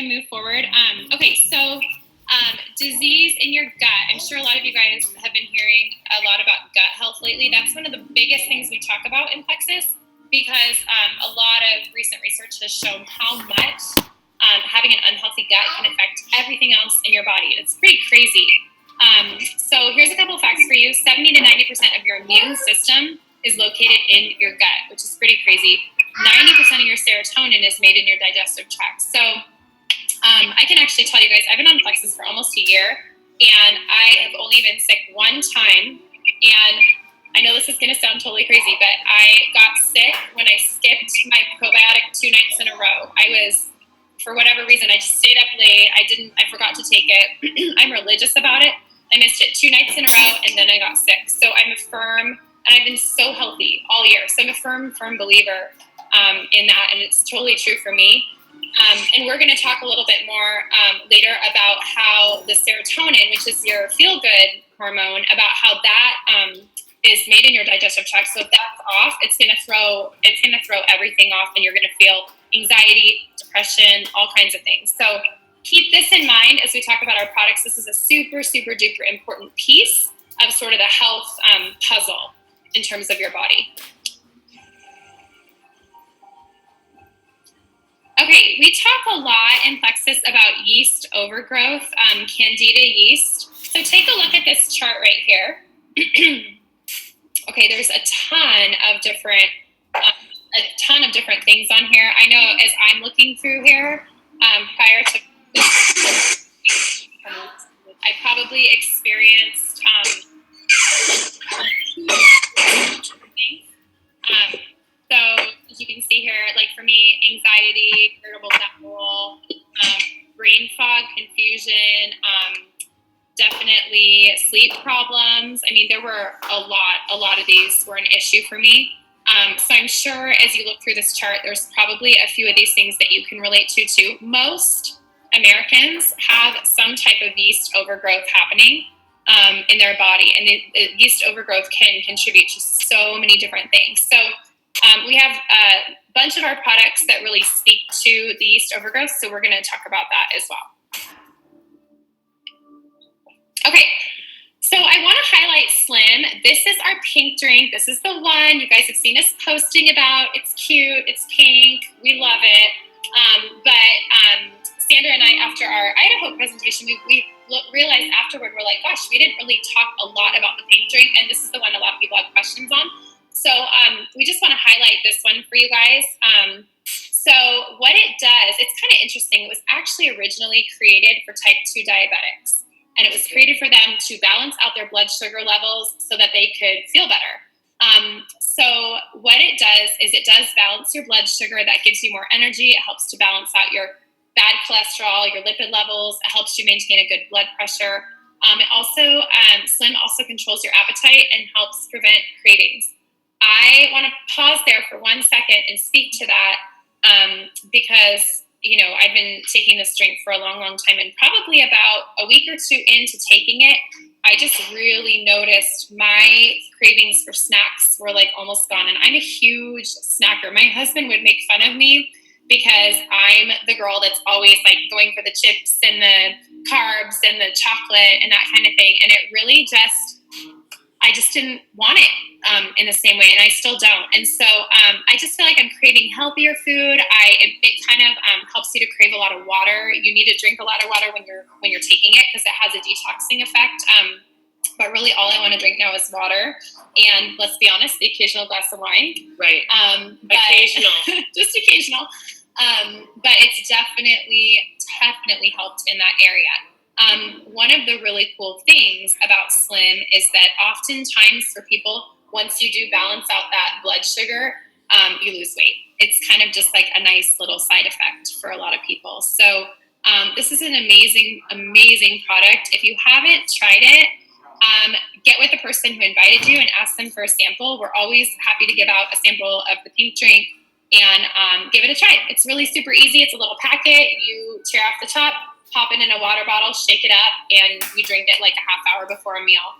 Move forward. Okay, so disease in your gut. I'm sure a lot of you guys have been hearing a lot about gut health lately. That's one of the biggest things we talk about in Plexus because a lot of recent research has shown how much having an unhealthy gut can affect everything else in your body. It's pretty crazy. So here's a couple of facts for you. 70 to 90% of your immune system is located in your gut, which is pretty crazy. 90% of your serotonin is made in your digestive tract. So I can actually tell you guys, I've been on Plexus for almost a year, and I have only been sick one time. And I know this is going to sound totally crazy, but I got sick when I skipped my probiotic 2 nights in a row. For whatever reason, I just stayed up late. I forgot to take it. I'm religious about it. I missed it 2 nights in a row, and then I got sick. So I'm a firm, and I've been so healthy all year. So I'm a firm believer in that, and it's totally true for me. And we're going to talk a little bit more later about how the serotonin, which is your feel-good hormone, about how that is made in your digestive tract. So if that's off, it's going to throw everything off, and you're going to feel anxiety, depression, all kinds of things. So keep this in mind as we talk about our products. This is a super, super duper important piece of sort of the health puzzle in terms of your body. Okay, we talk a lot in Plexus about yeast overgrowth, candida yeast. So take a look at this chart right here. Okay, there's a ton of different things on here. I know as I'm looking through here, prior to I probably experienced so as you can see here, like for me, anxiety, irritable bowel, brain fog, confusion, definitely sleep problems. I mean, there were a lot of these were an issue for me. So I'm sure as you look through this chart, there's probably a few of these things that you can relate to too. Most Americans have some type of yeast overgrowth happening in their body, and the yeast overgrowth can contribute to so many different things. So we have a bunch of our products that really speak to the yeast overgrowth, so we're going to talk about that as well. Okay, so I want to highlight Slim. This is our pink drink. This is the one you guys have seen us posting about. It's cute. It's pink. We love it. But Sandra and I, after our Idaho presentation, we realized afterward, we're like, gosh, we didn't really talk a lot about the pink drink, and this is the one a lot of people have questions on. So we just want to highlight this one for you guys. So what it does, it's kind of interesting. It was actually originally created for type 2 diabetics. And it was created for them to balance out their blood sugar levels so that they could feel better. So what it does is it does balance your blood sugar. That gives you more energy. It helps to balance out your bad cholesterol, your lipid levels. It helps you maintain a good blood pressure. It also, Slim also controls your appetite and helps prevent cravings. I want to pause there for 1 second and speak to that because I've been taking this drink for a long, long time, and probably about a week or two into taking it, I just really noticed my cravings for snacks were like almost gone. And I'm a huge snacker. My husband would make fun of me because I'm the girl that's always like going for the chips and the carbs and the chocolate and that kind of thing. And it really I just didn't want it in the same way, and I still don't. And so I just feel like I'm craving healthier food. It kind of helps you to crave a lot of water. You need to drink a lot of water when you're taking it because it has a detoxing effect. But really, all I want to drink now is water, and let's be honest, the occasional glass of wine. Right. Occasional, just occasional. But it's definitely helped in that area. One of the really cool things about Slim is that oftentimes for people, once you do balance out that blood sugar, you lose weight. It's kind of just like a nice little side effect for a lot of people. So this is an amazing, amazing product. If you haven't tried it, get with the person who invited you and ask them for a sample. We're always happy to give out a sample of the pink drink and give it a try. It's really super easy. It's a little packet. You tear off the top, pop it in a water bottle, shake it up, and you drink it like a half hour before a meal.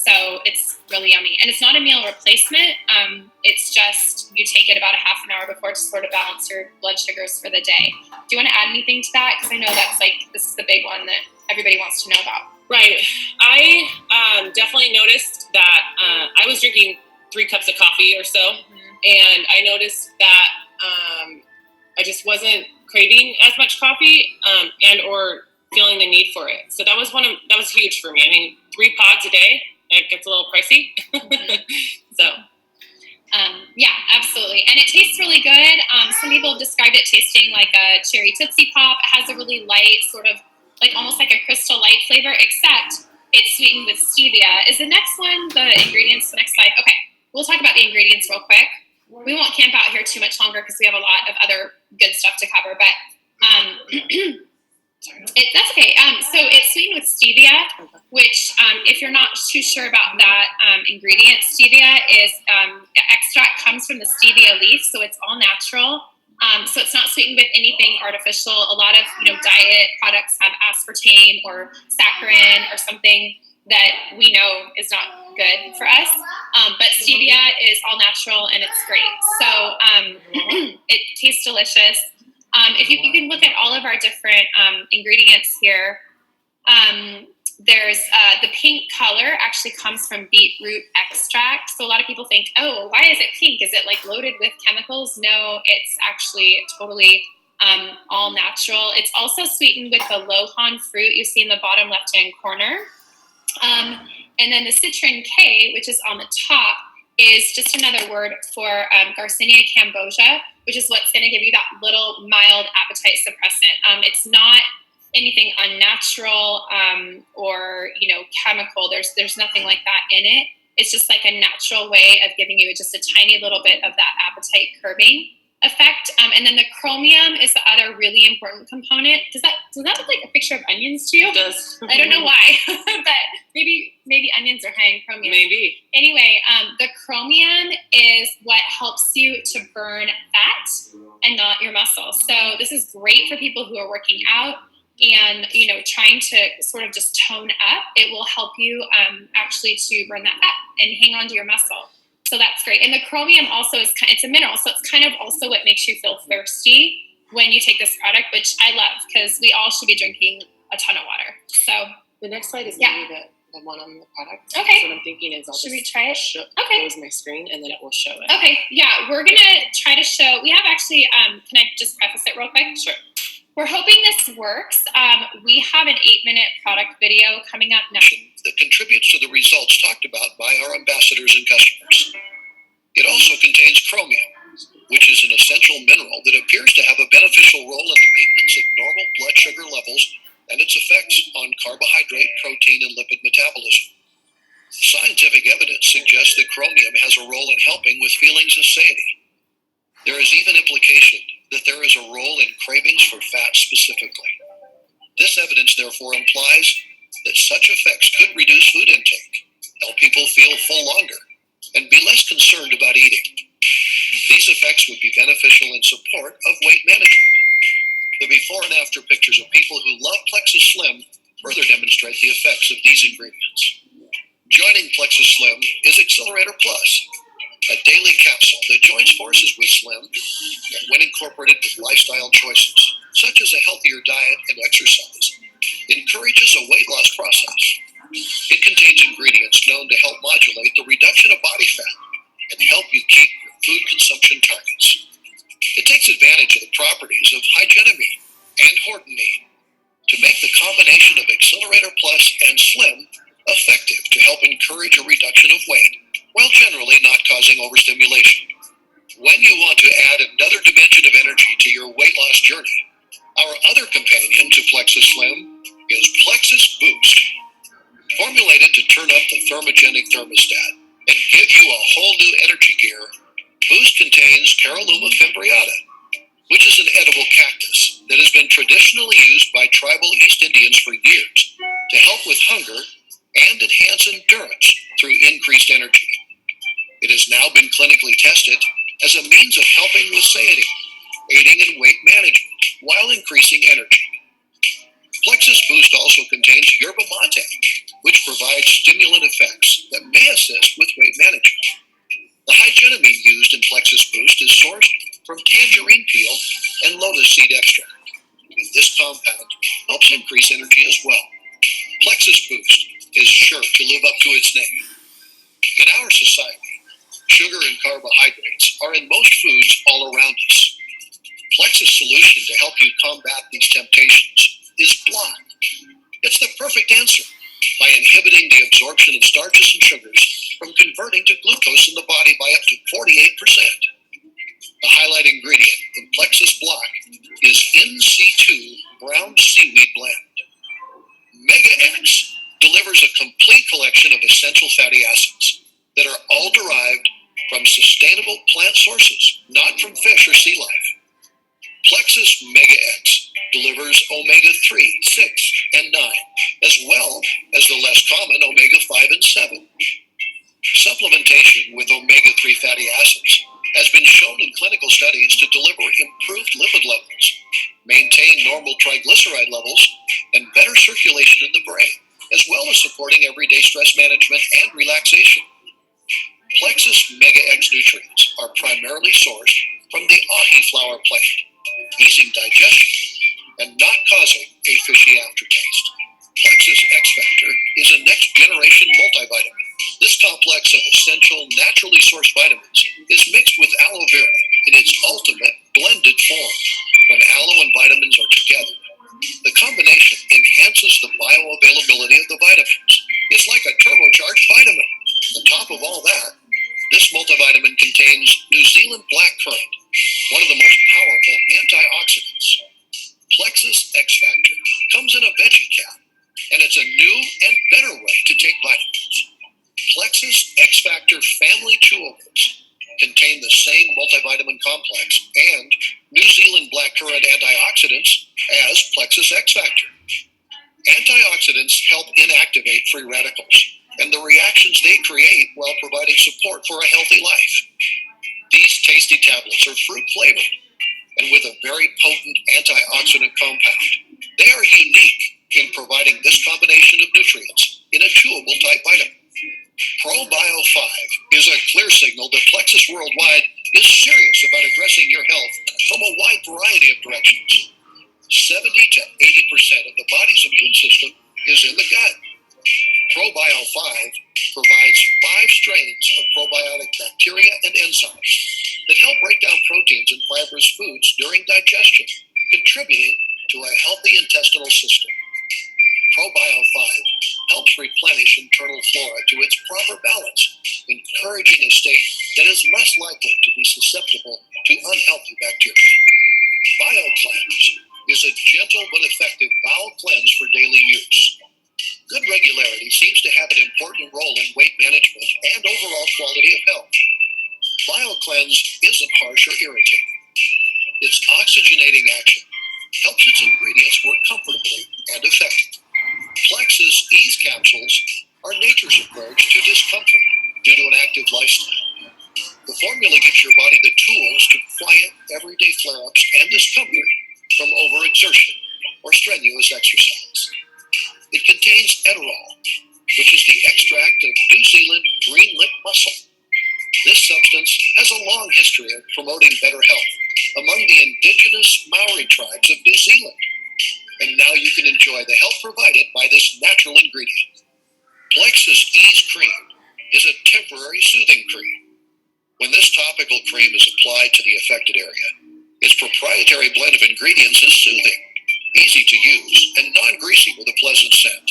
So it's really yummy. And it's not a meal replacement. It's just you take it about a half an hour before to sort of balance your blood sugars for the day. Do you want to add anything to that? Because I know that's this is the big one that everybody wants to know about. Right. I definitely noticed that I was drinking 3 cups of coffee or so, and I noticed that I just wasn't craving as much coffee and or feeling the need for it. So that was huge for me. I mean, 3 pods a day, it gets a little pricey. So. Yeah, absolutely. And it tastes really good. Some people have described it tasting like a cherry Tootsie Pop. It has a really light, sort of almost like a Crystal Light flavor, except it's sweetened with stevia. Is the next one the ingredients? The next slide. Okay, we'll talk about the ingredients real quick. We won't camp out here too much longer because we have a lot of other good stuff to cover, but that's okay. So it's sweetened with stevia, which if you're not too sure about that ingredient, stevia is extract comes from the stevia leaf, so it's all natural. So it's not sweetened with anything artificial. A lot of diet products have aspartame or saccharin or something that we know is not good for us. But stevia is all natural and it's great. So it tastes delicious. If you can look at all of our different ingredients here, there's the pink color actually comes from beetroot extract. So a lot of people think, oh, why is it pink? Is it loaded with chemicals? No, it's actually totally all natural. It's also sweetened with the lohan fruit you see in the bottom left-hand corner. And then the citrin K, which is on the top, is just another word for Garcinia cambogia, which is what's going to give you that little mild appetite suppressant. It's not anything unnatural or chemical. There's nothing like that in it. It's just like a natural way of giving you just a tiny little bit of that appetite curbing effect. And then the chromium is the other really important component. Does that look like a picture of onions to you? It does. I don't know why, but maybe onions are high in chromium. Maybe. Anyway, the chromium is what helps you to burn fat and not your muscle. So this is great for people who are working out and trying to sort of just tone up. It will help you actually to burn that fat and hang on to your muscle. So that's great. And the chromium also it's a mineral, so it's kind of also what makes you feel thirsty when you take this product, which I love because we all should be drinking a ton of water. So the next slide is maybe the one on the product. Okay. So what I'm thinking is should we try it? Close my screen and then it will show it. Okay. Yeah, we're gonna try to show. We have actually. Can I just preface it real quick? Sure. We're hoping this works. We have an 8-minute product video coming up next. That contributes to the results talked about by our ambassadors and customers. It also contains chromium, which is an essential mineral that appears to have a beneficial role in the maintenance of normal blood sugar levels and its effects on carbohydrate, protein, and lipid metabolism. Scientific evidence suggests that chromium has a role in helping with feelings of satiety. There is even implication that there is a role in cravings for fat specifically. This evidence therefore implies that such effects could reduce food intake, help people feel full longer, and be less concerned about eating. These effects would be beneficial in support of weight management. The before and after pictures of people who love Plexus Slim further demonstrate the effects of these ingredients. Joining Plexus Slim is Accelerator Plus, a daily capsule that joins forces with Slim that, when incorporated with lifestyle choices, such as a healthier diet and exercise, encourages a weight loss process. It contains ingredients known to help modulate the reduction of body fat and help you keep your food consumption targets. It takes advantage of the properties of hygenamine and hortonine to make the combination of Accelerator Plus and Slim effective to help encourage a reduction of weight while generally not causing overstimulation. When you want to add another dimension of energy to your weight loss journey, our other companion to Plexus Slim is Plexus Boost. Formulated to turn up the thermogenic thermostat and give you a whole new energy gear, Boost contains Caralluma fimbriata, which is an edible cactus that has been traditionally used by tribal East Indians for years to help with hunger and enhance endurance through increased energy. It has now been clinically tested as a means of helping with satiety, aiding in weight management while increasing energy. Plexus Boost also contains yerba mate, which provides stimulant effects that may assist with weight management. The hygenamine used in Plexus Boost is sourced from tangerine peel and lotus seed extract. And this compound helps increase energy as well. Plexus Boost is sure to live up to its name. In our society, sugar and carbohydrates are in most foods all around us. Plexus' solution to help you combat these temptations is block. It's the perfect answer by inhibiting the absorption of starches and sugars from converting to glucose in the body by up to 48%. The highlight ingredient in Plexus Block is NC2 brown seaweed blend. Mega X delivers a complete collection of essential fatty acids that are all derived from sustainable plant sources, not from fish or sea life. Plexus Mega X delivers omega-3, 6, and 9, as well as the less common omega-5 and 7. Supplementation with omega-3 fatty acids has been shown in clinical studies to deliver improved lipid levels, maintain normal triglyceride levels, and better circulation in the brain, as well as supporting everyday stress management and relaxation. Plexus Mega X nutrients are primarily sourced from the ahi flower plant, easing digestion and not causing a fishy aftertaste. Plexus X Factor is a next-generation multivitamin. This complex of essential, naturally sourced vitamins is mixed with aloe vera in its ultimate blended form. When aloe and vitamins are together, the combination enhances the bioavailability of the vitamins. It's like a turbocharged vitamin. On top of all that, this multivitamin contains New Zealand blackcurrant, one of the most powerful antioxidants. Plexus X Factor comes in a veggie cap, and it's a new and better way to take vitamins. Plexus X Factor family chewables contain the same multivitamin complex and New Zealand blackcurrant antioxidants as Plexus X Factor. Antioxidants help inactivate free radicals and the reactions they create while providing support for a healthy life. These tasty tablets are fruit flavored and with a very potent antioxidant compound. They are unique in providing this combination of nutrients in a chewable type vitamin. ProBio 5 is a clear signal that Plexus Worldwide is serious about addressing your health from a wide variety of directions. 70 to 80% of the body's immune system is in the gut. ProBio 5 provides 5 strains of probiotic bacteria and enzymes that help break down proteins in fibrous foods during digestion, contributing to a healthy intestinal system. ProBio 5 helps replenish internal flora to its proper balance, encouraging a state that is less likely to be susceptible to unhealthy bacteria. BioCleanse is a gentle but effective bowel cleanse for daily use. Good regularity seems to have an important role in weight management and overall quality of health. BioCleanse isn't harsh or irritating. Its oxygenating action helps its ingredients work comfortably and effectively. Plexus Ease capsules are nature's approach to discomfort due to an active lifestyle. The formula gives your body the tools to quiet everyday flare-ups and discomfort from overexertion or strenuous exercise. It contains Eterol, which is the extract of New Zealand green lip mussel. This substance has a long history of promoting better health among the indigenous Maori tribes of New Zealand. And now you can enjoy the health provided by this natural ingredient. Plexus Ease Cream is a temporary soothing cream. When this topical cream is applied to the affected area, its proprietary blend of ingredients is soothing, easy to use, and non-greasy with a pleasant scent.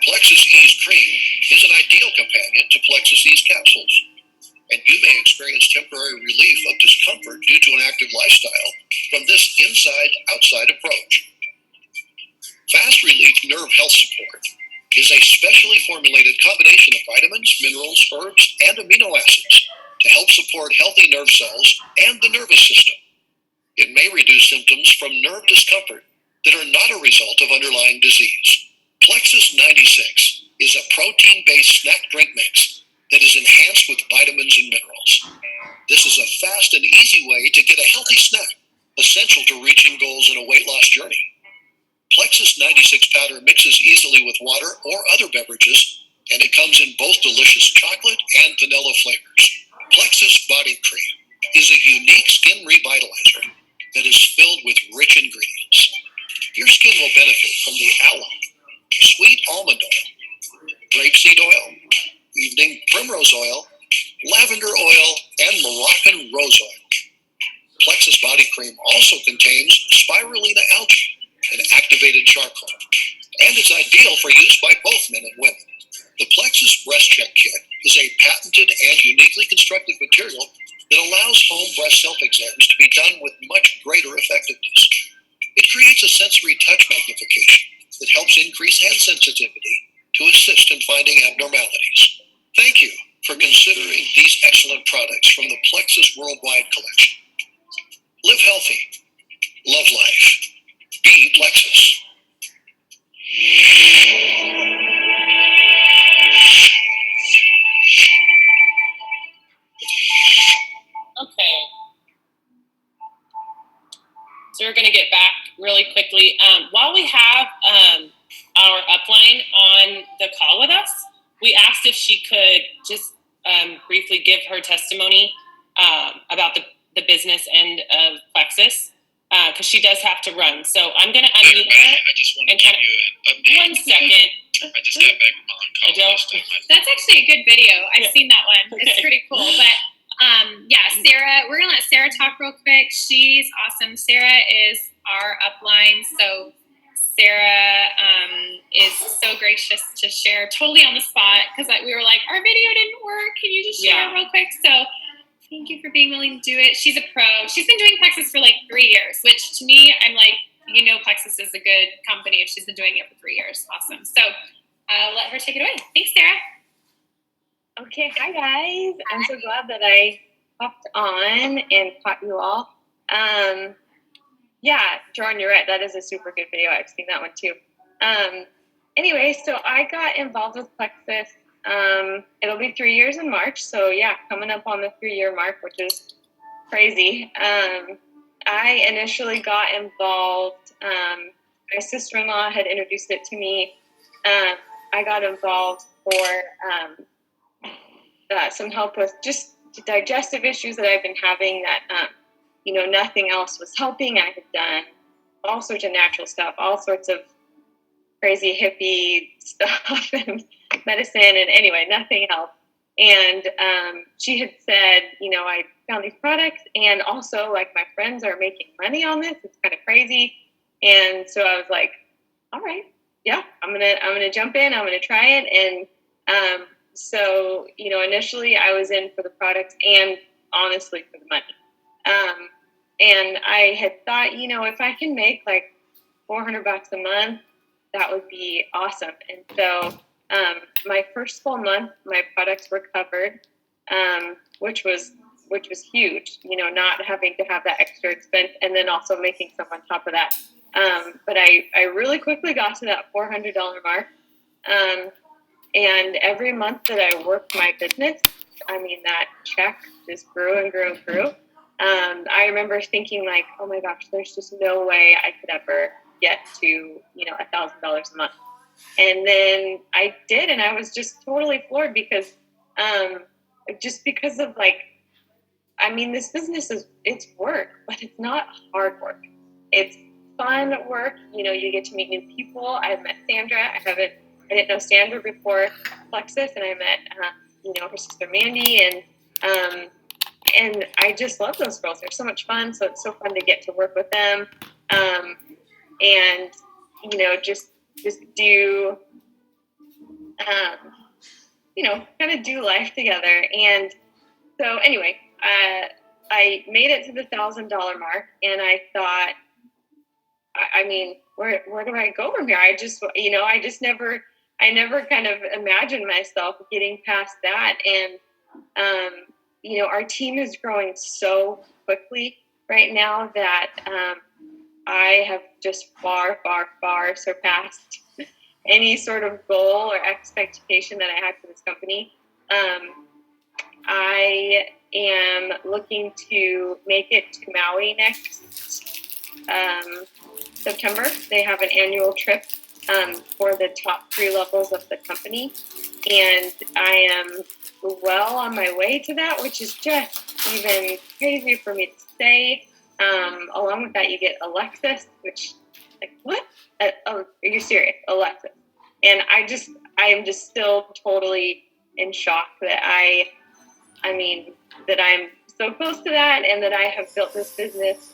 Plexus Ease Cream is an ideal companion to Plexus Ease capsules, and you may experience temporary relief of discomfort due to an active lifestyle from this inside-outside approach. Fast Relief Nerve Health Support is a specially formulated combination of vitamins, minerals, herbs, and amino acids to help support healthy nerve cells and the nervous system. It may reduce symptoms from nerve discomfort that are not a result of underlying disease. Plexus 96 is a protein-based snack drink mix that is enhanced with vitamins and minerals. This is a fast and easy way to get a healthy snack, essential to reaching goals in a weight loss journey. Plexus Plexus 96 powder mixes easily with water or other beverages, and it comes in both delicious chocolate and vanilla flavors. Plexus Body Cream is a unique skin revitalizer that is filled with rich ingredients. Your skin will benefit from the aloe, sweet almond oil, grapeseed oil, evening primrose oil, lavender oil, and Moroccan rose oil. Plexus Body Cream also contains spirulina algae and activated charcoal, and it's ideal for use by both men and women. The Plexus Breast Check Kit is a patented and uniquely constructed material that allows home breast self-exams to be done with much greater effectiveness. It creates a sensory touch magnification that helps increase hand sensitivity to assist in finding abnormalities. Thank you for considering these excellent products from the Plexus Worldwide Collection. Live healthy, love life, be Plexus. Okay. So we're going to get back really quickly. While we have our upline on the call with us, we asked if she could just briefly give her testimony about the business end of Plexus, because she does have to run. So I'm going to unmute her. I just want to give you an update. 1 second. I just got back from oncology. That's actually a good video. I've Yeah. seen that one. It's Okay. pretty cool. But yeah, Sarah, we're gonna let Sarah talk real quick. She's awesome. Sarah is our upline. So Sarah is so gracious to share totally on the spot, because we were like, our video didn't work. Can you just share real quick? So thank you for being willing to do it. She's a pro. She's been doing Plexus for like 3 years, which to me, I'm like, Plexus is a good company if she's been doing it for 3 years. Awesome. So I'll let her take it away. Thanks, Sarah. Okay, hi guys. I'm so glad that I hopped on and caught you all. Yeah, Jordan, you're right. That is a super good video. I've seen that one too. Anyway, so I got involved with Plexus. It'll be 3 years in March. So yeah, coming up on the 3-year mark, which is crazy. I initially got involved. My sister-in-law had introduced it to me. I got involved for some help with just digestive issues that I've been having that, nothing else was helping. I had done all sorts of natural stuff, all sorts of crazy hippie stuff and medicine. And anyway, nothing helped. And she had said, I found these products, and also like my friends are making money on this. It's kind of crazy. And so I was like, all right, yeah, I'm gonna jump in. I'm gonna try it. And so initially I was in for the products and honestly for the money. And I had thought, if I can make like $400 a month, that would be awesome. And so my first full month, my products were covered, which was huge. Not having to have that extra expense, and then also making some on top of that. But I really quickly got to that $400 mark. And every month that I worked my business, that check just grew and grew and grew. I remember thinking like, oh my gosh, there's just no way I could ever get to, $1,000 a month. And then I did, and I was just totally floored because of this business it's work, but it's not hard work. It's fun work. You get to meet new people. I've met Sandra. I didn't know Sandra before Plexus, and I met, her sister Mandy, and I just love those girls. They're so much fun. So it's so fun to get to work with them, and just do, kind of do life together. And so anyway, I made it to the $1,000 mark, and I thought, where do I go from here? I never kind of imagined myself getting past that. And, our team is growing so quickly right now that I have just far, far, far surpassed any sort of goal or expectation that I had for this company. I am looking to make it to Maui next September. They have an annual trip for the top 3 levels of the company. And I am well on my way to that, which is just even crazy for me to say. Along with that, you get Alexis, which, like, what? Are you serious? Alexis. And I am just still totally in shock that that I'm so close to that, and that I have built this business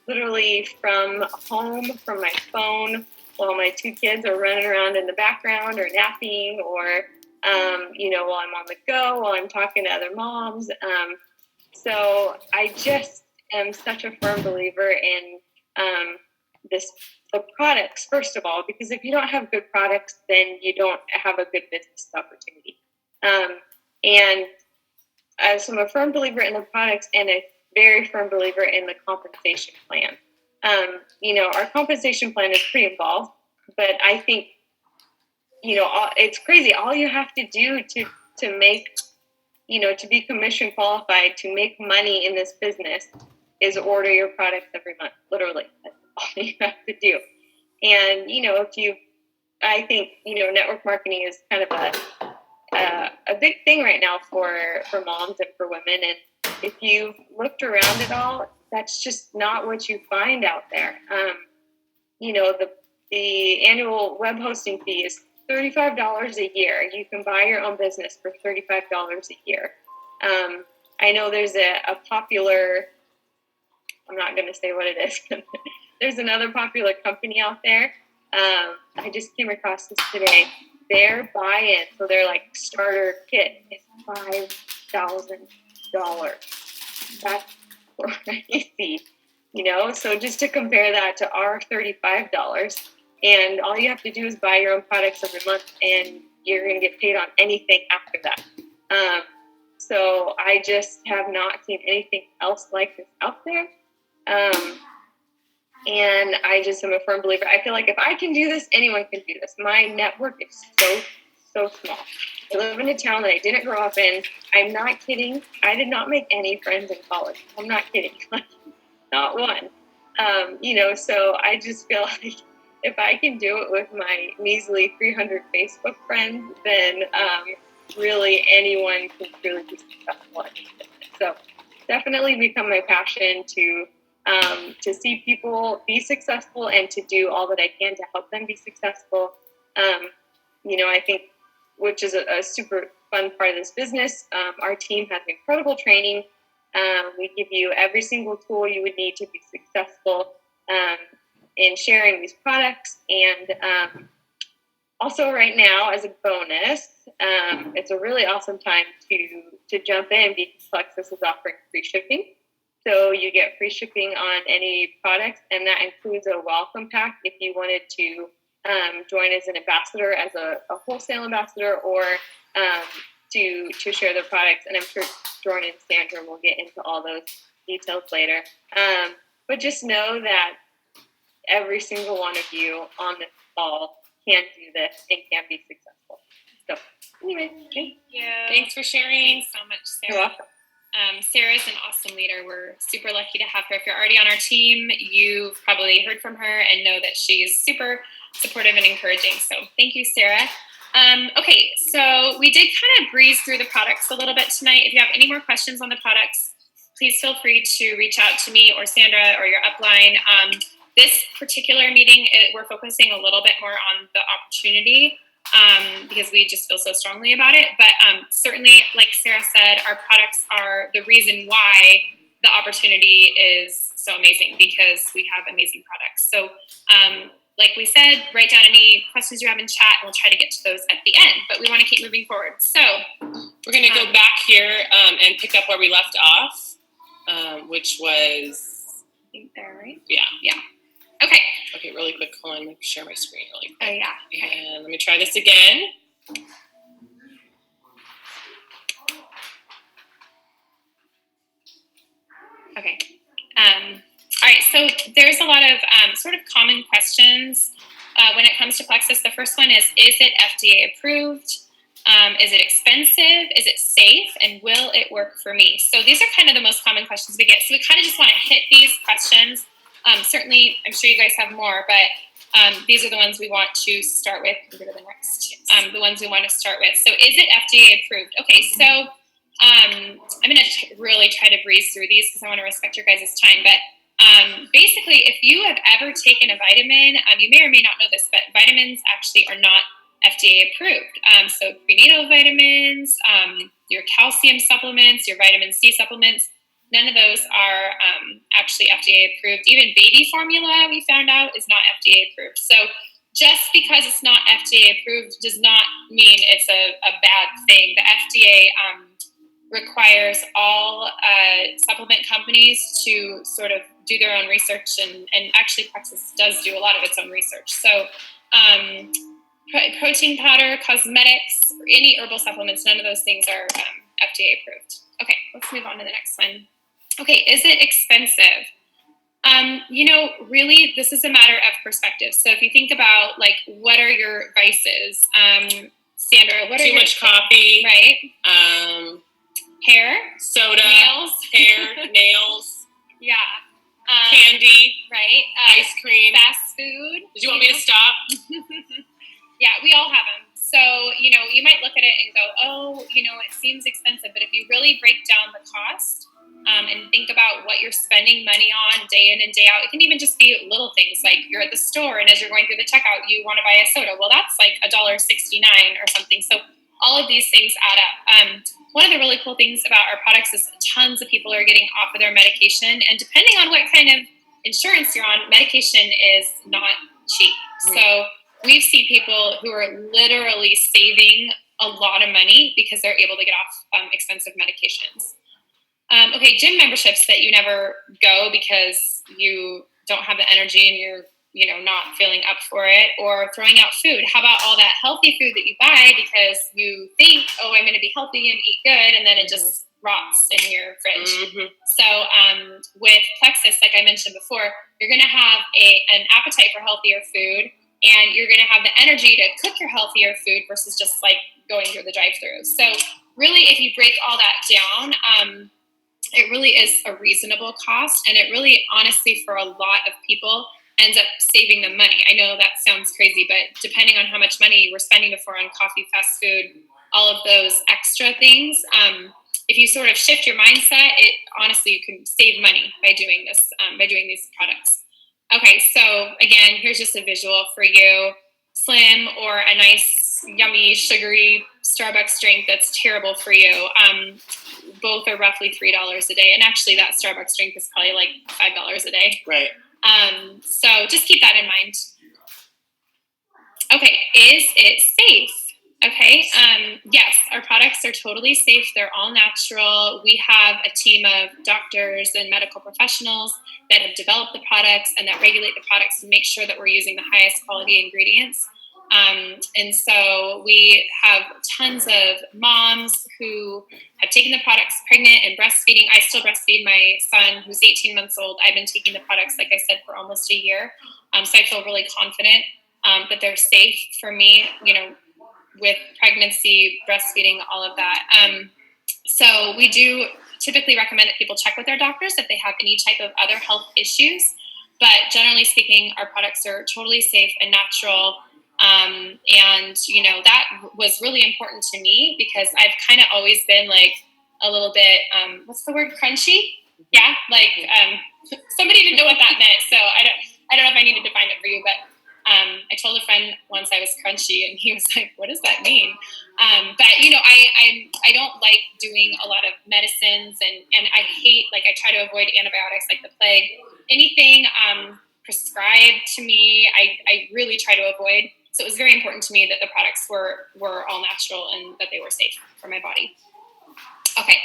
literally from home, from my phone, while my 2 kids are running around in the background or napping, or while I'm on the go, while I'm talking to other moms. So I just am such a firm believer in the products, first of all, because if you don't have good products, then you don't have a good business opportunity. So I'm a firm believer in the products, and a very firm believer in the compensation plan. Our compensation plan is pretty involved, but I think, it's crazy. All you have to do to make, to be commission qualified, to make money in this business, is order your products every month. Literally, that's all you have to do. And I think network marketing is kind of a big thing right now for moms and for women. And if you've looked around at all, that's just not what you find out there. The annual web hosting fee is $35 a year. You can buy your own business for $35 a year. I know there's a popular, I'm not going to say what it is. There's another popular company out there. I just came across this today. Their buy-in, so their starter kit, is $5,000. That's crazy, So just to compare that to our $35, and all you have to do is buy your own products every month, and you're going to get paid on anything after that. So I just have not seen anything else like this out there. And I just am a firm believer. I feel like if I can do this, anyone can do this. My network is so small. I live in a town that I didn't grow up in. I'm not kidding. I did not make any friends in college. I'm not kidding. Not one. So I just feel like if I can do it with my measly 300 Facebook friends, then really anyone can truly be successful in this business. So definitely become my passion to see people be successful, and to do all that I can to help them be successful. I think, which is a super fun part of this business, our team has incredible training. We give you every single tool you would need to be successful in sharing these products. And also right now, as a bonus, it's a really awesome time to jump in, because Plexus is offering free shipping. So you get free shipping on any products, and that includes a welcome pack if you wanted to join as an ambassador, as a wholesale ambassador, or to share their products. And I'm sure Jordan and Sandra will get into all those details later. But just know that every single one of you on this call can do this and can be successful. So anyway, thank you. Thanks for sharing so much, Sarah. You're welcome. Sarah's an awesome leader. We're super lucky to have her. If you're already on our team, you've probably heard from her and know that she's super supportive and encouraging. So thank you, Sarah. Okay, so we did kind of breeze through the products a little bit tonight. If you have any more questions on the products, please feel free to reach out to me or Sandra or your upline. This particular meeting, we're focusing a little bit more on the opportunity, because we just feel so strongly about it. But certainly, like Sarah said, our products are the reason why the opportunity is so amazing, because we have amazing products. So like we said, write down any questions you have in chat, and we'll try to get to those at the end. But we want to keep moving forward. So we're going to go back here and pick up where we left off, which was... I think there, right? Yeah. Okay. Okay, really quick. Hold on. Let me share my screen really quick. Oh, yeah. Okay. And let me try this again. Okay. All right. So there's a lot of sort of common questions when it comes to Plexus. The first one is it FDA approved? Is it expensive? Is it safe? And will it work for me? So these are kind of the most common questions we get. So we kind of just want to hit these questions Certainly, I'm sure you guys have more, but these are the ones we want to start with. We'll go to the next. The ones we want to start with. So is it FDA approved? Okay, so I'm going to really try to breeze through these because I want to respect your guys' time. But basically, if you have ever taken a vitamin, you may or may not know this, but vitamins actually are not FDA approved. So prenatal vitamins, your calcium supplements, your vitamin C supplements, none of those are actually FDA approved. Even baby formula, we found out, is not FDA approved. So just because it's not FDA approved does not mean it's a bad thing. The FDA requires all supplement companies to sort of do their own research, and actually Plexus does do a lot of its own research. So protein powder, cosmetics, any herbal supplements, none of those things are FDA approved. Okay, let's move on to the next one. Okay, is it expensive? Really, this is a matter of perspective. So if you think about, like, what are your vices? Sandra, what are Too much coffee. Right. Hair. Soda. Nails. Hair. Nails. Yeah. Candy. Right. Ice cream. Fast food. Did you want me to stop? Yeah, we all have them. So, you might look at it and go, oh, it seems expensive. But if you really break down the cost and think about what you're spending money on day in and day out, it can even just be little things like you're at the store and as you're going through the checkout, you want to buy a soda. Well, that's like $1.69 or something. So all of these things add up. One of the really cool things about our products is tons of people are getting off of their medication. And depending on what kind of insurance you're on, medication is not cheap. Mm-hmm. So we've seen people who are literally saving a lot of money because they're able to get off expensive medications. Okay, gym memberships that you never go because you don't have the energy and you're not feeling up for it, or throwing out food. How about all that healthy food that you buy because you think, oh, I'm going to be healthy and eat good, and then it just rots in your fridge. Mm-hmm. So with Plexus, like I mentioned before, you're going to have an appetite for healthier food, and you're going to have the energy to cook your healthier food versus just like going through the drive-thru. So really, if you break all that down, it really is a reasonable cost, and it really, honestly, for a lot of people, ends up saving them money. I know that sounds crazy, but depending on how much money you were spending before on coffee, fast food, all of those extra things, if you sort of shift your mindset, honestly, you can save money by doing this, by doing these products. Okay, so again, here's just a visual for you. Slim or a nice, yummy, sugary Starbucks drink that's terrible for you. Both are roughly $3 a day. And actually, that Starbucks drink is probably like $5 a day. Right. So just keep that in mind. Okay, is it safe? Okay, yes, our products are totally safe. They're all natural. We have a team of doctors and medical professionals that have developed the products and that regulate the products to make sure that we're using the highest quality ingredients. And so we have tons of moms who have taken the products pregnant and breastfeeding. I still breastfeed my son who's 18 months old. I've been taking the products, like I said, for almost a year. So I feel really confident that they're safe for me, with pregnancy, breastfeeding, all of that. So we do typically recommend that people check with their doctors if they have any type of other health issues. But generally speaking, our products are totally safe and natural. And, that was really important to me because I've kind of always been like a little bit, what's the word, crunchy? Yeah, like somebody didn't know what that meant. So I don't know if I need to define it for you, but I told a friend once I was crunchy, and he was like, "What does that mean?" But I don't like doing a lot of medicines, and I hate, like, I try to avoid antibiotics like the plague. Anything prescribed to me, I really try to avoid. So it was very important to me that the products were all natural and that they were safe for my body. Okay,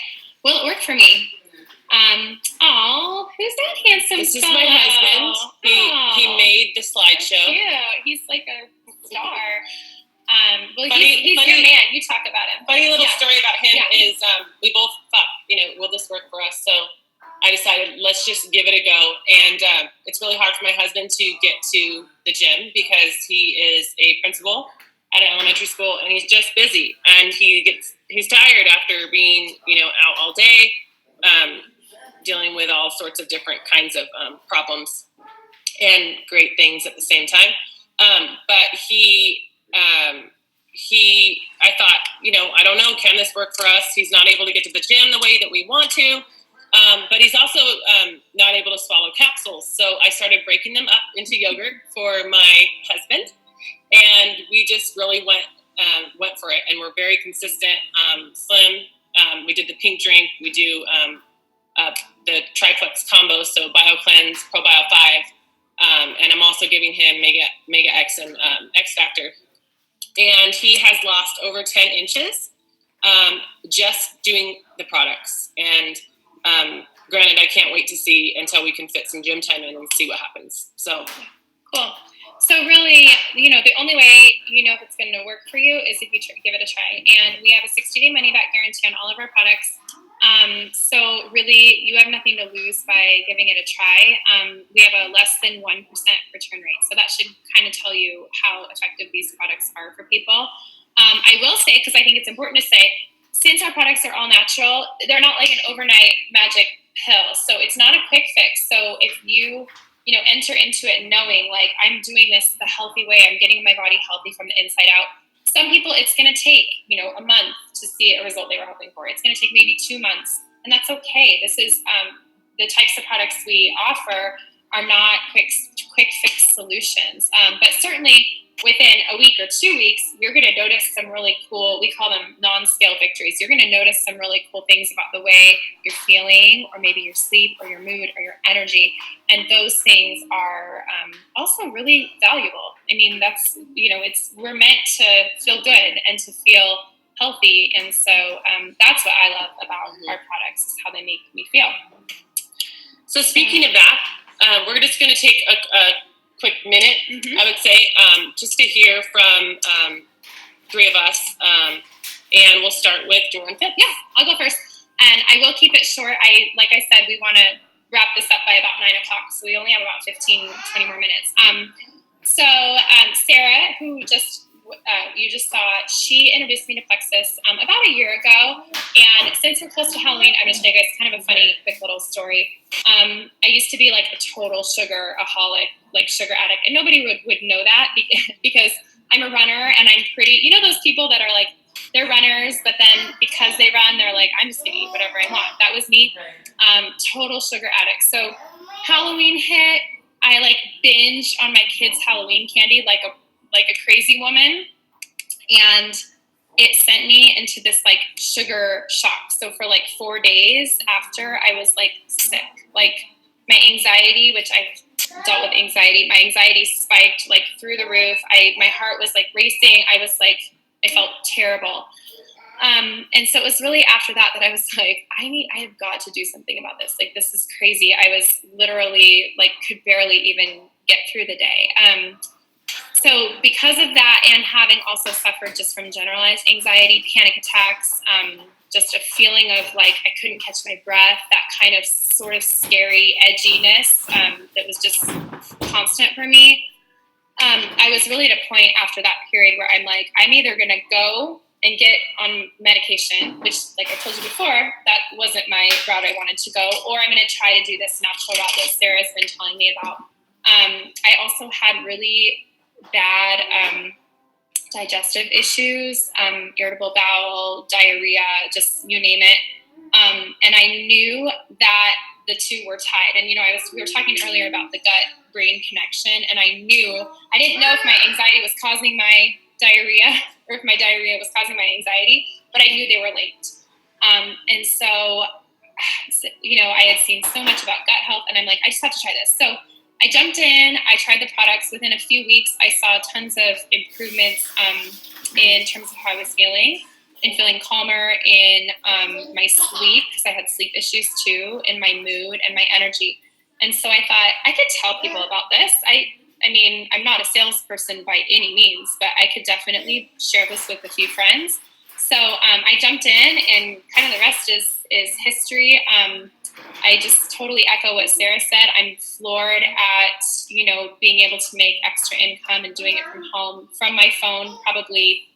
will it work for me? Who's that handsome This is fellow? my husband. He made the slideshow. Cute. He's like a star. Well, Funny- he's funny- your man. You talk about him. Funny little Yeah. story about him Yeah. is we both thought, will this work for us? So I decided, let's just give it a go. And it's really hard for my husband to get to the gym because he is a principal at an elementary school, and he's just busy. And he's tired after being, out all day, dealing with all sorts of different kinds of problems and great things at the same time. But I thought, I don't know, can this work for us? He's not able to get to the gym the way that we want to. But he's also not able to swallow capsules. So I started breaking them up into yogurt for my husband. And we just really went for it. And we're very consistent. Slim, we did the pink drink. We do the triplex combo. So BioCleanse, ProBio 5. And I'm also giving him Mega X and X Factor. And he has lost over 10 inches just doing the products. And granted, I can't wait to see until we can fit some gym time in and see what happens. So cool. So really, the only way you know if it's going to work for you is if you give it a try. And we have a 60-day money-back guarantee on all of our products. So really, you have nothing to lose by giving it a try. We have a less than 1% return rate. So that should kind of tell you how effective these products are for people. I will say, because I think it's important to say, since our products are all natural, they're not like an overnight magic pill. So it's not a quick fix. So if you enter into it knowing like I'm doing this the healthy way, I'm getting my body healthy from the inside out. Some people it's going to take, a month to see a result they were hoping for. It's going to take maybe 2 months, and that's okay. This is the types of products we offer are not quick fix solutions. But certainly within a week or 2 weeks, you're going to notice some really cool, we call them non-scale victories. You're going to notice some really cool things about the way you're feeling, or maybe your sleep or your mood or your energy. And those things are also really valuable. I mean, that's, we're meant to feel good and to feel healthy. And so that's what I love about our products, is how they make me feel. So speaking of that, we're just going to take a quick minute, I would say, just to hear from three of us. And we'll start with Jordan Phipps. Yeah, I'll go first. And I will keep it short. Like I said, we want to wrap this up by about 9 o'clock. So we only have about 15, 20 more minutes. Sarah, who you just saw, she introduced me to Plexus about a year ago. And since we're close to Halloween, I'm going to tell you guys kind of a funny, quick little story. I used to be like a total sugar-aholic, like sugar addict. And nobody would know that because I'm a runner and I'm pretty, those people that are like, they're runners, but then because they run, they're like, I'm just going to eat whatever I want. That was me. Total sugar addict. So Halloween hit. I like binged on my kids' Halloween candy like a crazy woman. And it sent me into this like sugar shock. So for like 4 days after, I was like sick. Like my anxiety, which I've dealt with anxiety, my anxiety spiked like through the roof. My heart was like racing. I felt terrible. And so it was really after that I was like, I have got to do something about this. Like, this is crazy. I was literally like, could barely even get through the day. So because of that, and having also suffered just from generalized anxiety, panic attacks, just a feeling of like, I couldn't catch my breath, that kind of sort of scary edginess, that was just constant for me. I was really at a point after that period where I'm like, I'm either going to go and get on medication, which, like I told you before, that wasn't my route I wanted to go, or I'm going to try to do this natural route that Sarah's been telling me about. I also had really bad digestive issues, irritable bowel, diarrhea, just you name it. And I knew that the two were tied. And, we were talking earlier about the gut-brain connection, and I didn't know if my anxiety was causing my diarrhea or if my diarrhea was causing my anxiety, but I knew they were linked. And so, I had seen so much about gut health, and I'm like, I just have to try this. So I jumped in, I tried the products. Within a few weeks, I saw tons of improvements in terms of how I was feeling, and feeling calmer in my sleep, because I had sleep issues too, in my mood and my energy. And so I thought I could tell people about this. I mean, I'm not a salesperson by any means, but I could definitely share this with a few friends. So I jumped in, and kind of the rest is history. I just totally echo what Sarah said. I'm floored at, being able to make extra income and doing it from home, from my phone, probably,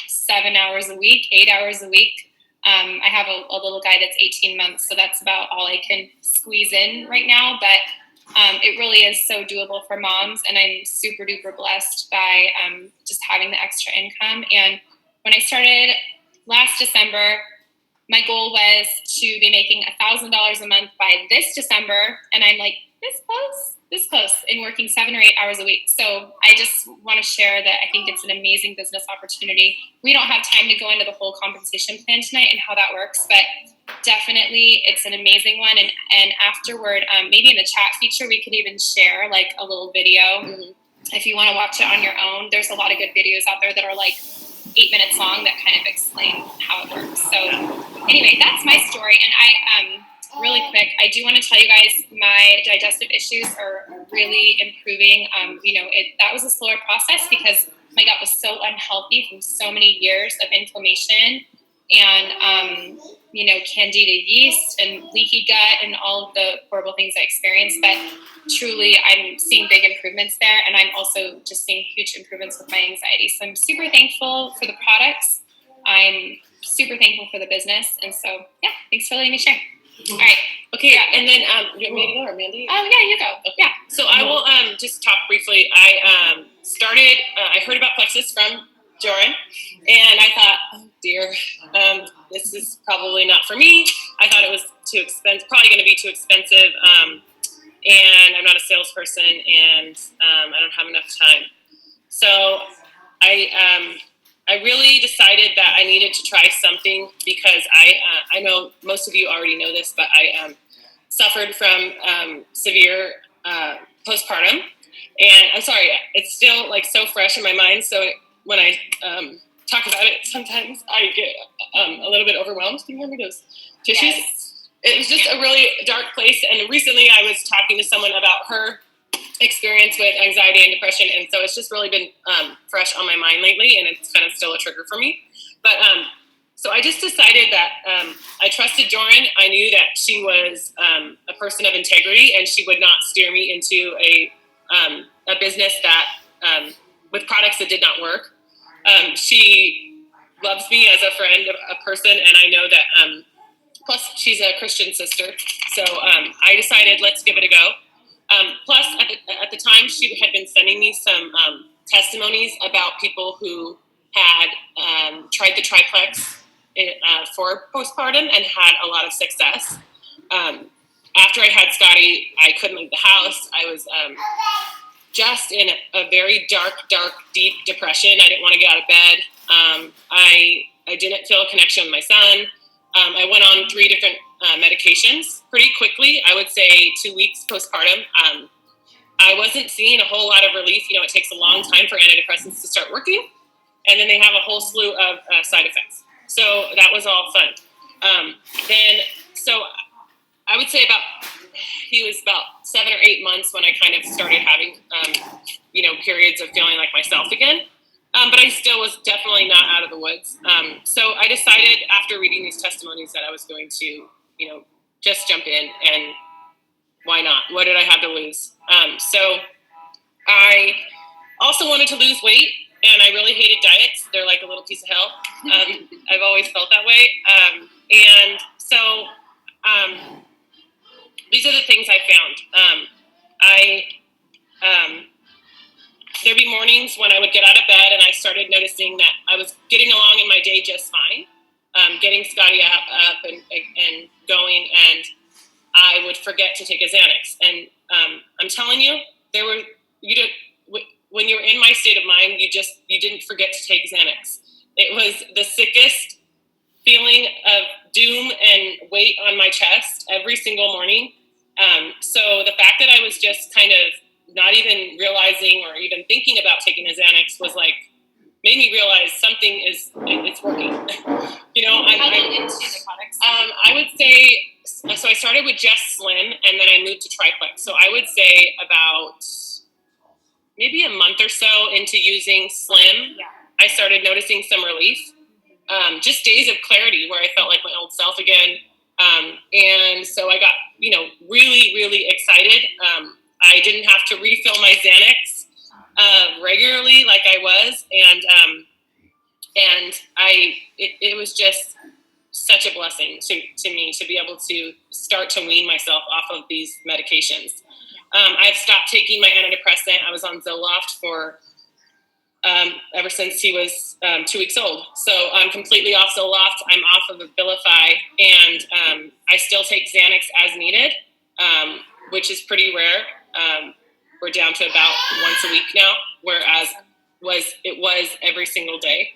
7 hours a week, 8 hours a week. I have a little guy that's 18 months, so that's about all I can squeeze in right now. But it really is so doable for moms, and I'm super duper blessed by just having the extra income. And when I started last December, my goal was to be making $1,000 a month by this December, and I'm like this close, and working 7 or 8 hours a week. So I just want to share that I think it's an amazing business opportunity. We don't have time to go into the whole compensation plan tonight and how that works, but definitely it's an amazing one. And afterward, maybe in the chat feature, we could even share like a little video. If you want to watch it on your own, there's a lot of good videos out there that are like 8 minutes long that kind of explain how it works. So anyway, that's my story. And really quick, I do want to tell you guys my digestive issues are really improving. That was a slower process because my gut was so unhealthy from so many years of inflammation and, candida yeast and leaky gut and all of the horrible things I experienced. But truly, I'm seeing big improvements there. And I'm also just seeing huge improvements with my anxiety. So I'm super thankful for the products. I'm super thankful for the business. And so, yeah, thanks for letting me share. All right. Okay, and then you want me to go or Mandy? Oh, yeah, you go. Yeah. So I will just talk briefly. I I heard about Plexus from Joran, and I thought, oh dear, this is probably not for me. I thought it was too expensive, probably going to be too expensive, and I'm not a salesperson, and I don't have enough time. So I really decided that I needed to try something because I know most of you already know this, but I suffered from severe postpartum, and I'm sorry, it's still like so fresh in my mind. So when I talk about it, sometimes I get a little bit overwhelmed. Can you hear me? Those tissues. Yes. It was just a really dark place, and recently I was talking to someone about her experience with anxiety and depression, and so it's just really been fresh on my mind lately, and it's kind of still a trigger for me. But so I just decided that I trusted Joran. I knew that she was a person of integrity, and she would not steer me into a business that with products that did not work. She loves me as a friend, a person, and I know that. Plus, she's a Christian sister, so I decided let's give it a go. Plus, at the time, she had been sending me some testimonies about people who had tried the triplex for postpartum and had a lot of success. After I had Scotty, I couldn't leave the house. I was just in a very dark, deep depression. I didn't want to get out of bed. I didn't feel a connection with my son. I went on 3 different medications pretty quickly. I would say 2 weeks postpartum. I wasn't seeing a whole lot of relief. It takes a long time for antidepressants to start working, and then they have a whole slew of side effects. So that was all fun. So I would say he was about 7 or 8 months when I kind of started having, periods of feeling like myself again. But I still was definitely not out of the woods. So I decided after reading these testimonies that I was going to, just jump in, and why not? What did I have to lose? So I also wanted to lose weight, and I really hated diets. They're like a little piece of hell. I've always felt that way. And so these are the things I found. There'd be mornings when I would get out of bed and I started noticing that I was getting along in my day just fine, getting Scotty up and going, and I would forget to take a Xanax. And I'm telling you, when you're in my state of mind, you didn't forget to take Xanax. It was the sickest feeling of doom and weight on my chest every single morning. So the fact that I was just kind of not even realizing or even thinking about taking a Xanax was like, made me realize something it's working. How did you into the products? I would say, so I started with just Slim, and then I moved to Triplex. So I would say about maybe a month or so into using Slim, I started noticing some relief. Just days of clarity where I felt like my old self again. And so I got, really, really excited. I didn't have to refill my Xanax regularly like I was, and it was just such a blessing to me to be able to start to wean myself off of these medications. I've stopped taking my antidepressant. I was on Zoloft for ever since he was 2 weeks old. So I'm completely off Zoloft. I'm off of Abilify, and I still take Xanax as needed, which is pretty rare. We're down to about once a week now, whereas it was every single day.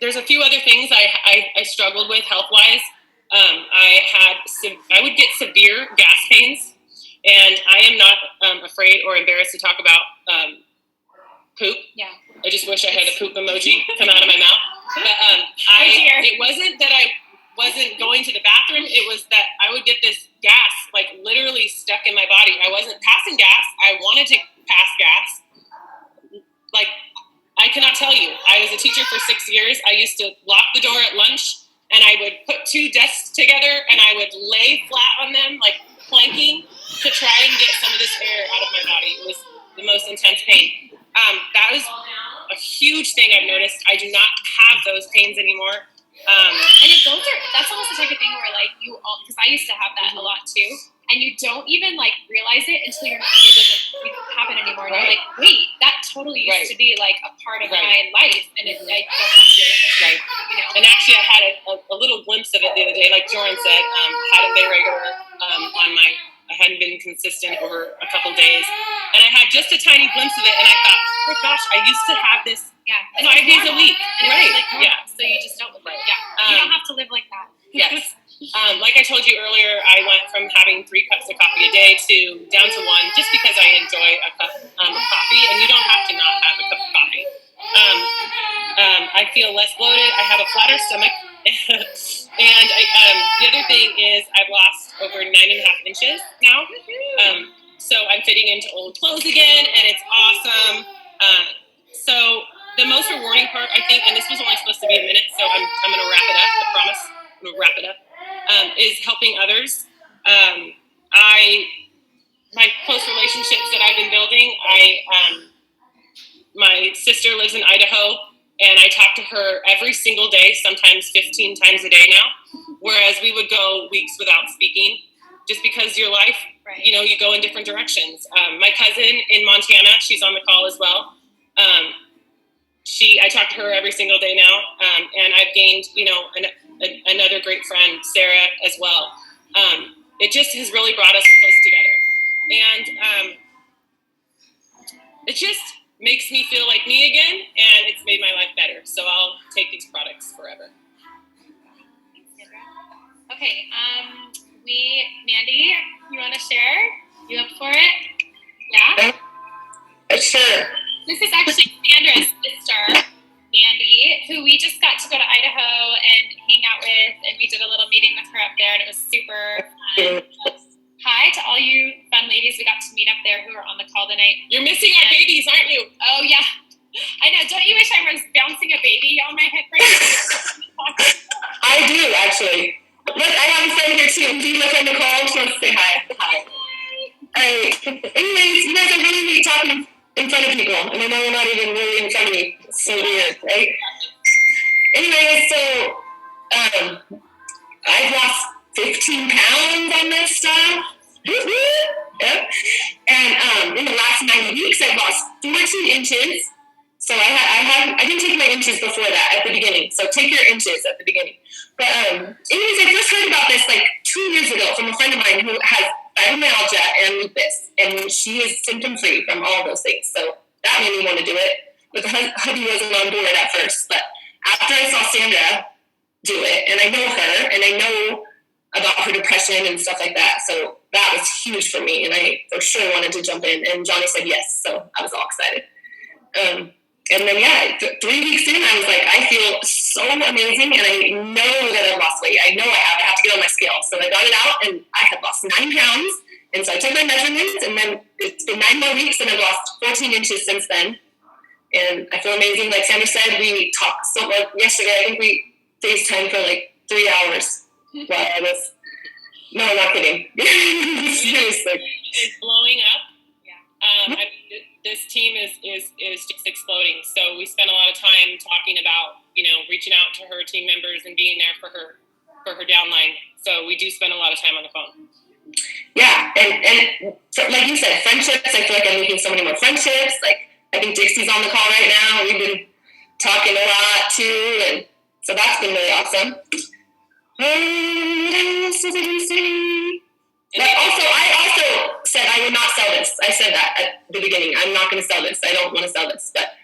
There's a few other things I struggled with health-wise. I would get severe gas pains, and I am not afraid or embarrassed to talk about poop. Yeah. I just wish I had a poop emoji come out of my mouth. But it wasn't that I wasn't going to the bathroom. It was that I would get this gas like literally stuck in my body. I wasn't passing gas. I wanted to pass gas. Like, I cannot tell you. I was a teacher for 6 years. I used to lock the door at lunch, and I would put 2 desks together, and I would lay flat on them, like planking, to try and get some of this air out of my body. It was the most intense pain. That was a huge thing I've noticed. I do not have those pains anymore. And that's almost the type of thing where like because I used to have that a lot too, and you don't even like realize it until it doesn't happen anymore. And you're like, wait, that totally used to be like a part of my life, and I don't have to deal with it. Right. You know? And actually, I had a little glimpse of it the other day. Like Joran said, hadn't been regular I hadn't been consistent over a couple days, and I had just a tiny glimpse of it, and I thought, oh gosh, I used to have this 5 days a week. Right. Like, yeah. So you just don't live like you don't have to live like that. Yes. Like I told you earlier, I went from having 3 cups of coffee a day down to 1, just because I enjoy a cup of coffee, and you don't have to not have a cup of coffee. I feel less bloated. I have a flatter stomach. And the other thing is I've lost over 9.5 inches now. So I'm fitting into old clothes again, and it's awesome. So the most rewarding part, I think, and this was only supposed to be a minute, so I'm going to wrap it up. I promise. I'm going to wrap it up. Is helping others. My close relationships that I've been building, my sister lives in Idaho, and I talk to her every single day, sometimes 15 times a day now, whereas we would go weeks without speaking, just because your life, you know, you go in different directions. My cousin in Montana, she's on the call as well. I talk to her every single day now, and I've gained, you know, another great friend, Sarah, as well. It just has really brought us close together, and it just makes me feel like me again, and it's made my life better. So I'll take these products forever. Thanks, Sandra. Okay, Mandy, you want to share? You up for it? Yeah? Sure. This is actually Sandra's sister, Mandy, who we just got to go to Idaho and hang out with, and we did a little meeting with her up there, and it was super fun. Hi to all you fun ladies we got to meet up there who are on the call tonight. You're missing our babies, aren't you? Oh, yeah. I know. Don't you wish I was bouncing a baby on my head right now? I do, actually. Look, I have a friend here, too. Do you look at Nicole? She wants to say hi. Hi. All right. Anyways, you guys are really, really talking in front of people, and I know you're not even really in front of me. It's so weird, right? Anyways, so I've lost 15 pounds on this stuff. Yep. And in the last 9 weeks, I've lost 14 inches. So I didn't take my inches before that at the beginning. So take your inches at the beginning. But anyways, I first heard about this like 2 years ago from a friend of mine who has fibromyalgia and lupus, and she is symptom-free from all those things. So that made me want to do it. But the hubby wasn't on board at first. But after I saw Sandra do it, and I know her, and I know about her depression and stuff like that, so that was huge for me, and I for sure wanted to jump in. And Johnny said yes, so I was all excited. And then, 3 weeks in, I was like, I feel so amazing, and I know that I've lost weight. I know I have to get on my scale. So I got it out, and I had lost 9 pounds. And so I took my measurements, and then it's been 9 more weeks, and I've lost 14 inches since then. And I feel amazing. Like Sandra said, we talked so much yesterday. I think we FaceTime for like 3 hours while I was, no, I'm not kidding. Seriously. It's blowing up. Yeah. This team is just exploding. So we spent a lot of time talking about, you know, reaching out to her team members and being there for her downline. So we do spend a lot of time on the phone. yeah, and like you said, friendships. I feel like I'm making so many more friendships. Like I think Dixie's on the call right now. We've been talking a lot too, and so that's been really awesome. What else did I say? But also, I also said I would not sell this. I said that at the beginning. I'm not going to sell this. I don't want to sell this. But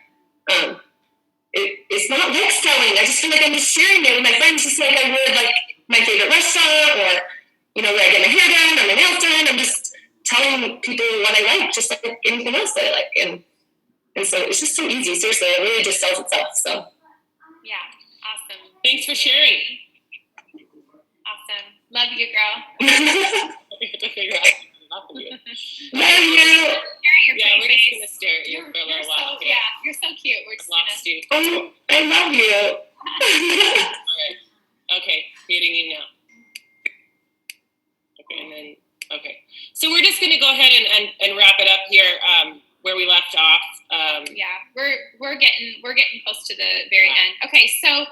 it's not like selling. I just feel like I'm just sharing it with my friends, just like I would like my favorite restaurant or, where I get my hair done or my nails done. I'm just telling people what I like, just like anything else that I like. And so it's just so easy. Seriously, it really just sells itself. So. Yeah, awesome. Thanks for sharing. Awesome. Love you, girl. We have to figure out something to do. Love you. Yeah, we're just gonna stare at you for a little while. Yeah, you're so cute. We're just Lost you. Oh, I love you. All right. Okay, muting you now. Okay, and then so we're just gonna go ahead and wrap it up here where we left off. Yeah, we're getting close to the very end. Okay, so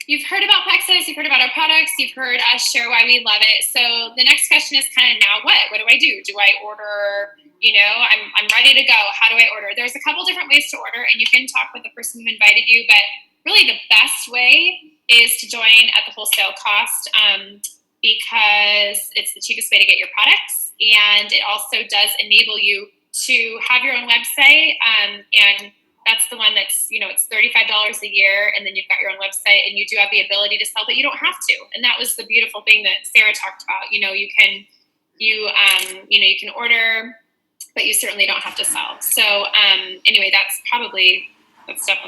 you've heard about Plexus, you've heard about our products, you've heard us share why we love it. So the next question is kind of now what? What do I do? Do I order? I'm ready to go. How do I order? There's a couple different ways to order, and you can talk with the person who invited you, but really the best way is to join at the wholesale cost because it's the cheapest way to get your products, and it also does enable you to have your own website, and that's the one that's, it's $35 a year, and then you've got your own website, and you do have the ability to sell, but you don't have to. And that was the beautiful thing that Sarah talked about. You can order, but you certainly don't have to sell. So anyway, that's definitely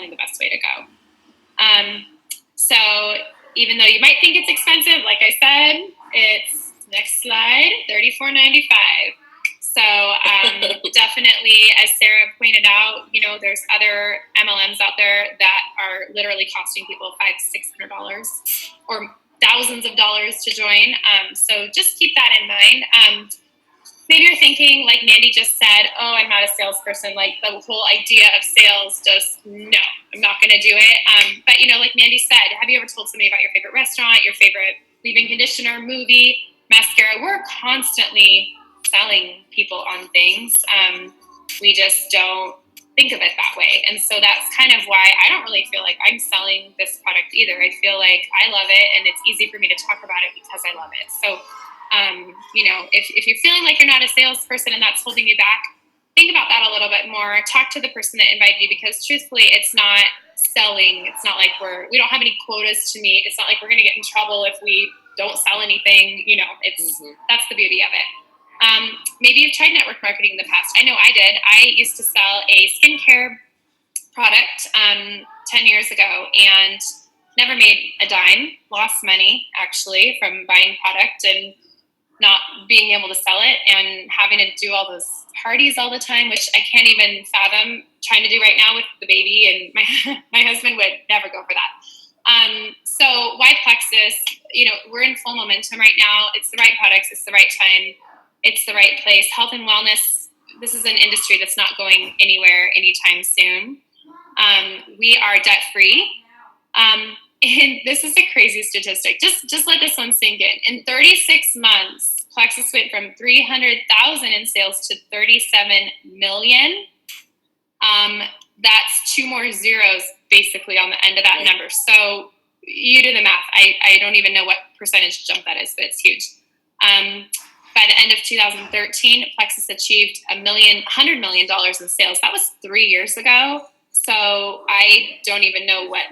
the best way to go. So even though you might think it's expensive, like I said, it's next slide, $34.95. So definitely, as Sarah pointed out, there's other MLMs out there that are literally costing people $500-$600 or thousands of dollars to join. So just keep that in mind. Maybe you're thinking, like Mandy just said, oh, I'm not a salesperson. Like the whole idea of sales, no, I'm not going to do it. But like Mandy said, have you ever told somebody about your favorite restaurant, your favorite leave-in conditioner, movie, mascara? We're constantly selling people on things. We just don't think of it that way. And so that's kind of why I don't really feel like I'm selling this product either. I feel like I love it, and it's easy for me to talk about it because I love it. So, if you're feeling like you're not a salesperson and that's holding you back, think about that a little bit more. Talk to the person that invited you, because truthfully, it's not selling. It's not like we don't have any quotas to meet. It's not like we're going to get in trouble if we don't sell anything. That's the beauty of it. Maybe you've tried network marketing in the past. I know I did. I used to sell a skincare product 10 years ago and never made a dime, lost money actually from buying product and not being able to sell it and having to do all those parties all the time, which I can't even fathom trying to do right now with the baby, and my husband would never go for that. So why Plexus? We're in full momentum right now. It's the right products. It's the right time. It's the right place. Health and wellness, this is an industry that's not going anywhere anytime soon. We are debt-free. And this is a crazy statistic. Just let this one sink in. In 36 months, Plexus went from 300,000 in sales to 37 million. That's two more zeros basically on the end of that number. So you do the math. I don't even know what percentage jump that is, but it's huge. By the end of 2013, Plexus achieved $100 million in sales. That was 3 years ago. So I don't even know what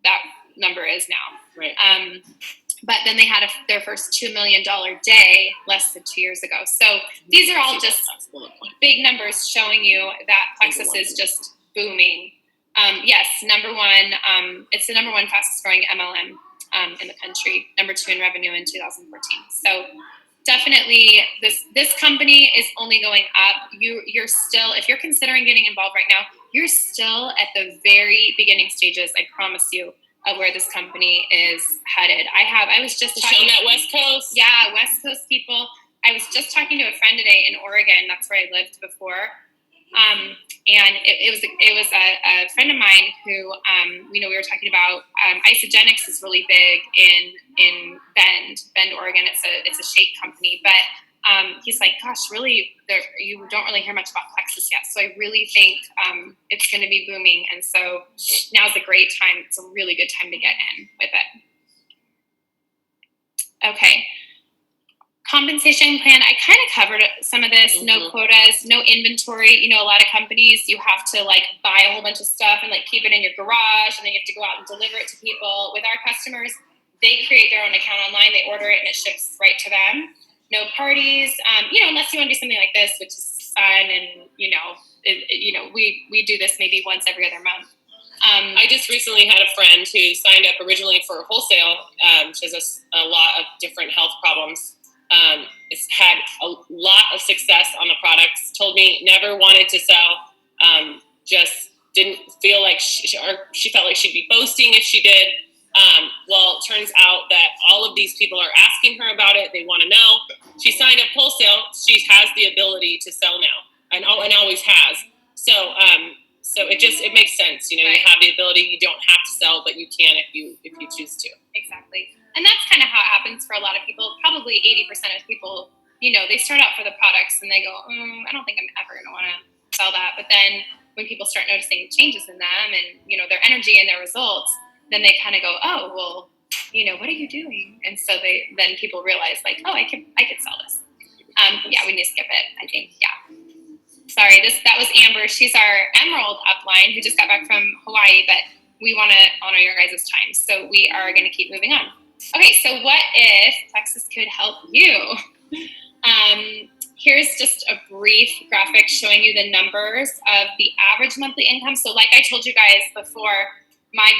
that number is now. Right. But then they had their first $2 million day less than 2 years ago. So these are all just big numbers showing you that Plexus is just booming. Yes, number one, it's the number one fastest growing MLM in the country, number 2 in revenue in 2014. So definitely this company is only going up. You're still, if you're considering getting involved right now, you're still at the very beginning stages, I promise you, of where this company is headed. I was just talking that West Coast. Yeah, West Coast people. I was just talking to a friend today in Oregon. That's where I lived before. And it was a friend of mine who, we were talking about, Isogenics is really big in Bend, Oregon. It's a shake company, but he's like, gosh, really, you don't really hear much about Plexus yet. So I really think it's going to be booming. And so now's a great time. It's a really good time to get in with it. Okay. Compensation plan. I kind of covered some of this. No quotas, no inventory. You know, a lot of companies, you have to like buy a whole bunch of stuff and like keep it in your garage, and then you have to go out and deliver it to people. With our customers, they create their own account online, they order it, and it ships right to them. No parties, you know, unless you want to do something like this, which is fun, and we do this maybe once every other month. I just recently had a friend who signed up originally for wholesale. She has a lot of different health problems. It's had a lot of success on the products. Told me never wanted to sell. Just didn't feel like she felt like she'd be boasting if she did. Well, it turns out that all of these people are asking her about it. They want to know. She signed up wholesale. She has the ability to sell now, and always has. So it makes sense. You know, right. You have the ability. You don't have to sell, but you can if you choose to. Exactly. And that's kind of how it happens for a lot of people. Probably 80% of people, you know, they start out for the products and they go, I don't think I'm ever going to want to sell that. But then when people start noticing changes in them and, you know, their energy and their results, then they kind of go, oh, well, you know, what are you doing? And so then people realize like, oh, I could sell this. Yeah, we need to skip it, I think. Yeah. Sorry, that was Amber. She's our Emerald upline who just got back from Hawaii, but we want to honor your guys' time. So we are going to keep moving on. Okay, so what if Plexus could help you? Here's just a brief graphic showing you the numbers of the average monthly income. So like I told you guys before, my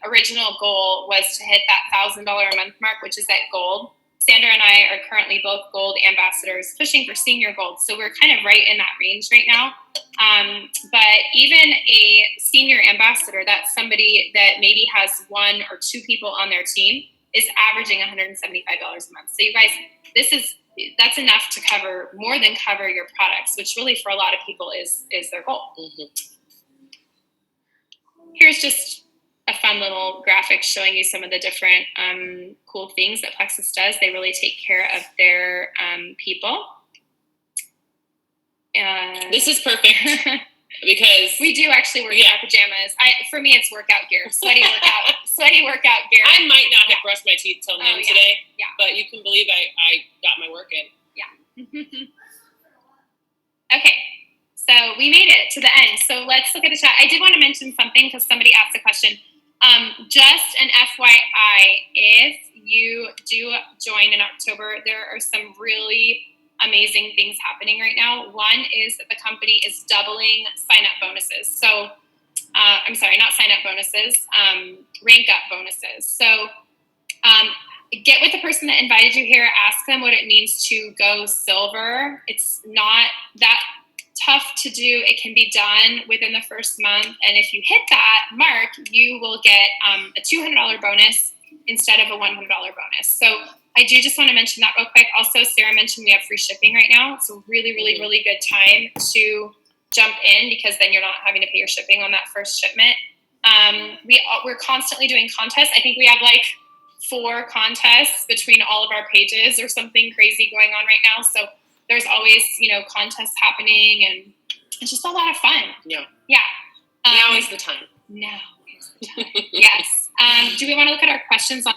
original goal was to hit that $1,000 a month mark, which is at gold. Sandra and I are currently both gold ambassadors pushing for senior gold. So we're kind of right in that range right now. But even a senior ambassador, that's somebody that maybe has 1 or 2 people on their team, is averaging $175 a month. So you guys, that's enough to more than cover your products, which really for a lot of people is their goal. Here's just a fun little graphic showing you some of the different cool things that Plexus does. They really take care of their people. This is perfect because we do actually wear our pajamas. For me, it's workout gear, sweaty workout gear. I might not have brushed my teeth till noon today, but you can believe I got my work in. Yeah. Okay. So we made it to the end. So let's look at the chat. I did want to mention something because somebody asked a question. Just an FYI, if you do join in October, there are some really amazing things happening right now. One is that the company is doubling sign-up bonuses. So, I'm sorry, not sign-up bonuses, rank-up bonuses. So, get with the person that invited you here. Ask them what it means to go silver. It's not that tough to do. It can be done within the first month. And if you hit that mark, you will get a $200 bonus instead of a $100 bonus. So I do just want to mention that real quick. Also, Sarah mentioned we have free shipping right now. It's a really, really, really good time to jump in because then you're not having to pay your shipping on that first shipment. We're constantly doing contests. I think we have like 4 contests between all of our pages or something crazy going on right now. So there's always, contests happening, and it's just a lot of fun. Yeah. Yeah. Now is the time. Now is the time. Yes. Do we want to look at our questions on